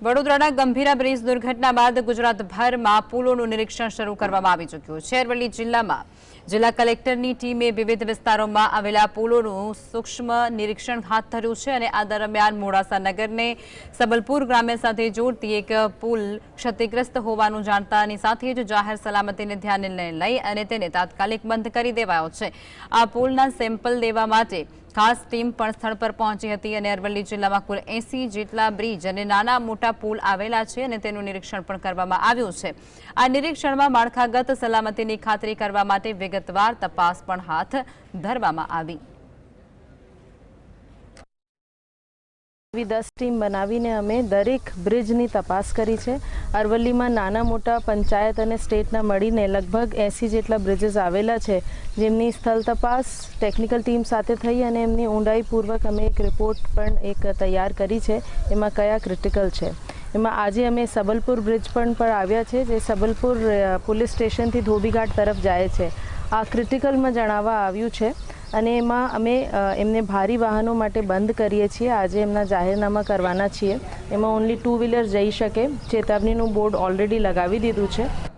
વડોદરાના ગંભીરા બ્રિજ દુર્ઘટના બાદ ગુજરાતભરમાં પુલોનું નિરીક્ષણ શરૂ કરવામાં આવી ચૂક્યું છે। અરવલ્લી જિલ્લામાં જિલ્લા કલેક્ટરની ટીમે વિવિધ વિસ્તારોમાં આવેલા પુલોનું સૂક્ષ્મ નિરીક્ષણ હાથ ધર્યું છે અને આ દરમિયાન મોડાસા નગરને સબલપુર ગ્રામ્ય સાથે જોડતી એક પુલ ક્ષતિગ્રસ્ત હોવાનું જાણતાની સાથે જ જાહેર સલામતીને ધ્યાને લઈ અને તેને તાત્કાલિક બંધ કરી દેવાયો છે। આ પુલના સેમ્પલ લેવા માટે ખાસ ટીમ પણ સ્થળ પર પહોંચી હતી અને અરવલ્લી જિલ્લામાં કુલ 80 જેટલા બ્રિજ અને નાના મોટા પુલ આવેલા છે અને તેનું નિરીક્ષણ પણ કરવામાં આવ્યું છે। આ નિરીક્ષણમાં માળખાગત સલામતીની ખાતરી કરવા માટે વિગતવાર તપાસ પણ હાથ ધરવામાં આવી। 10 ટીમ બનાવીને અમે દરેક બ્રિજની તપાસ કરી છે। અરવલ્લીમાં નાના મોટા પંચાયત અને સ્ટેટના મળીને લગભગ 80 જેટલા બ્રિજીસ આવેલા છે, જેમની સ્થળ તપાસ ટેકનિકલ ટીમ સાથે થઈ અને એમની ઊંડાઈપૂર્વક અમે એક રિપોર્ટ પણ તૈયાર કરી છે, એમાં કયા ક્રિટિકલ છે। એમાં આજે અમે સબલપુર બ્રિજ પણ આવ્યા છે, જે સબલપુર પોલીસ સ્ટેશનથી ધોબીઘાટ તરફ જાય છે। આ ક્રિટિકલમાં જણાવવા આવ્યું છે અને એમાં અમે એમને ભારી વાહનો માટે બંધ કરીએ છીએ। આજે એમના જાહેરનામા કરવાના છીએ। એમાં ઓનલી 2 વ્હીલર જઈ શકે, ચેતવણીનું બોર્ડ ઓલરેડી લગાવી દીધું છે।